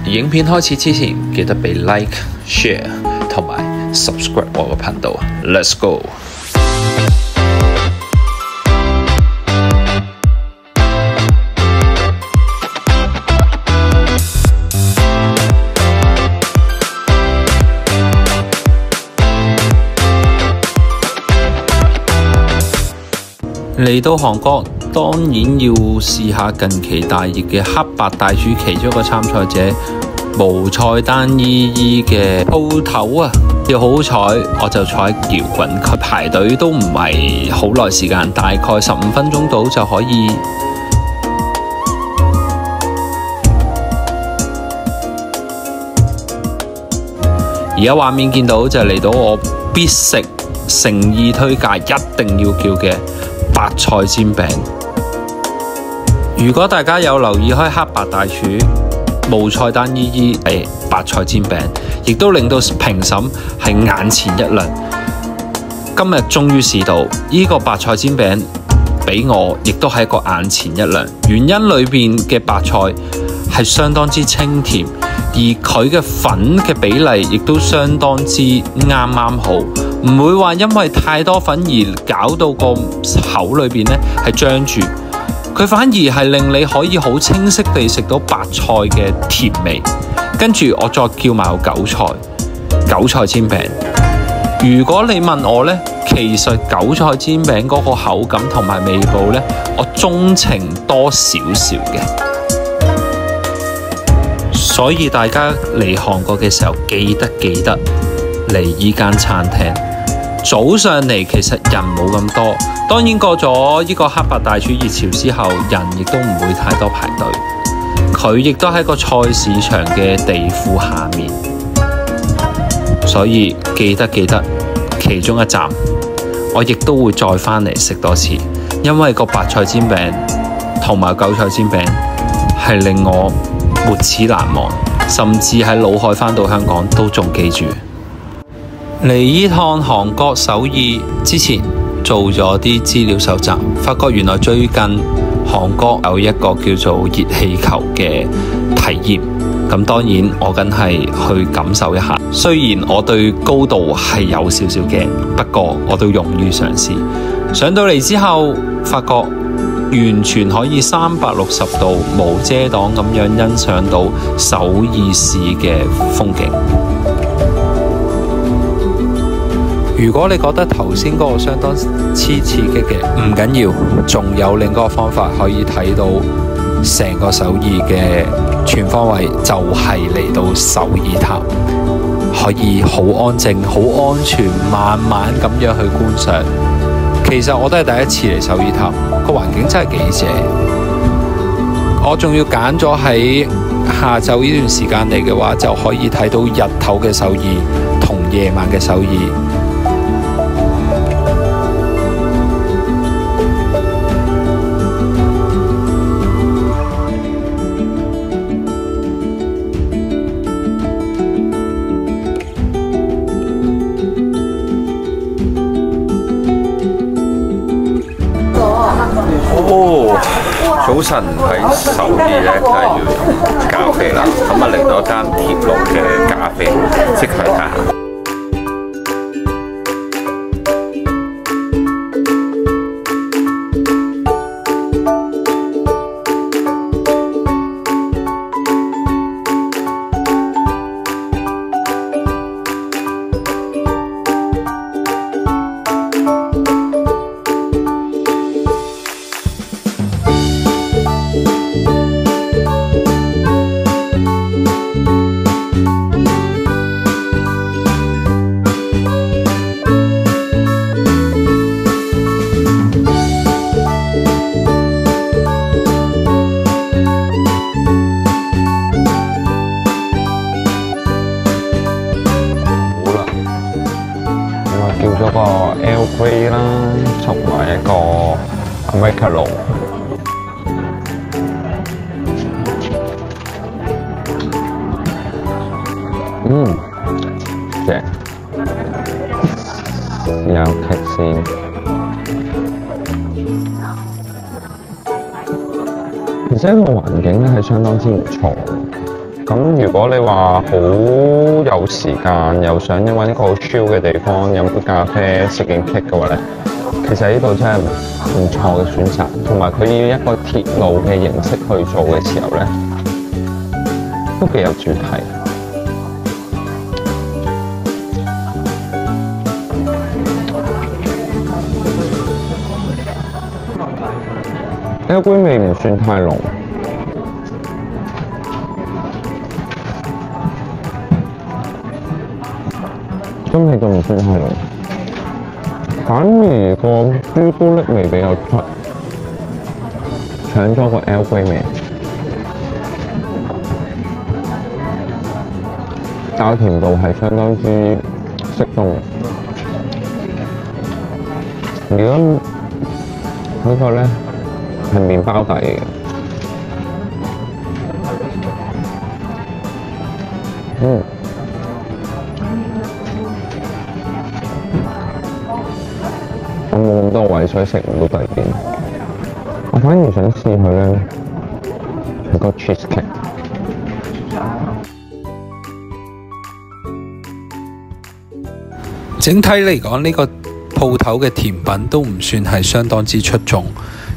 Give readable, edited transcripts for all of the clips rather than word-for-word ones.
影片開始之前，記得俾 like、share 同埋 subscribe 我個頻道。Let's go！嚟到韓國，當然要試下近期大熱嘅黑白大廚其中一個參賽者無菜單依依嘅鋪頭啊！又好彩，我就坐喺搖滾區排隊都唔係好耐時間，大概15分鐘到就可以。而家畫面見到就嚟到我必食、誠意推介、一定要叫嘅白菜煎餅。如果大家有留意開黑白大廚無菜單依依白菜煎餅，亦都令到評審係眼前一亮。今日終於試到呢個白菜煎餅，俾我亦都係一個眼前一亮。原因裏邊嘅白菜係相當之清甜，而佢嘅粉嘅比例亦都相當之啱啱好，唔會話因為太多粉而搞到個口裏邊呢係張住。佢反而係令你可以好清晰地食到白菜嘅甜味，跟住我再叫埋個韭菜煎餅。如果你問我呢，其實韭菜煎餅嗰個口感同埋味道呢，我鍾情多少少嘅。所以大家嚟韓國嘅時候，記得嚟依間餐廳。早上嚟其實人冇咁多，當然過咗呢個黑白大廚熱潮之後，人亦都唔會太多排隊。佢亦都喺個菜市場嘅地庫下面，所以記得其中一站，我亦都會再返嚟食多次，因為個白菜煎餅同埋韭菜煎餅係令我沒齒難忘，甚至喺腦海返到香港都仲記住。嚟呢趟韓國首爾之前做咗啲資料搜集，發覺原來最近韓國有一個叫做熱氣球嘅體驗。咁當然我梗係去感受一下，雖然我對高度係有少少驚，不過我都勇於嘗試。上到嚟之後，發覺完全可以360度無遮擋咁樣欣賞到首爾市嘅風景。如果你覺得頭先嗰個相當刺激嘅，唔緊要，仲有另一個方法可以睇到成個首爾嘅全方位，就係嚟到首爾塔，可以好安靜、好安全，慢慢咁樣去觀賞。其實我都係第一次嚟首爾塔，個環境真係幾正。我仲要揀咗喺下晝呢段時間嚟嘅話，就可以睇到日頭嘅首爾同夜晚嘅首爾。早晨喺首爾咧，梗係要飲咖啡啦。咁啊嚟到一間鐵路嘅咖啡，即去睇下。叫咗個 Earl Grey 啦，同埋一個 Americano。正。有劇先。而且個環境咧係相當之唔錯。咁咁如果你話好有時間，又想揾一個好 chill 嘅地方飲杯咖啡食件 cake 嘅話咧，其實呢度真係唔錯嘅選擇。同埋佢以一個鐵路嘅形式去做嘅時候咧，都幾有主題。呢個杯味唔算太濃。真係都唔算太濃，反而個朱古力味比較出，搶咗個 L 龜味。但甜度係相當之適中。如果嗰個咧係麵包底嘅，我冇咁多位，所以食唔到第二邊。我反而想試佢咧係個 cheesecake。整體嚟講，呢個鋪頭嘅甜品都唔算係相當之出眾，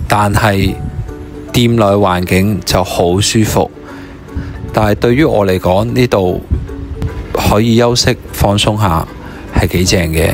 但係店內環境就好舒服。但係對於我嚟講，呢度可以休息放鬆下，係幾正嘅。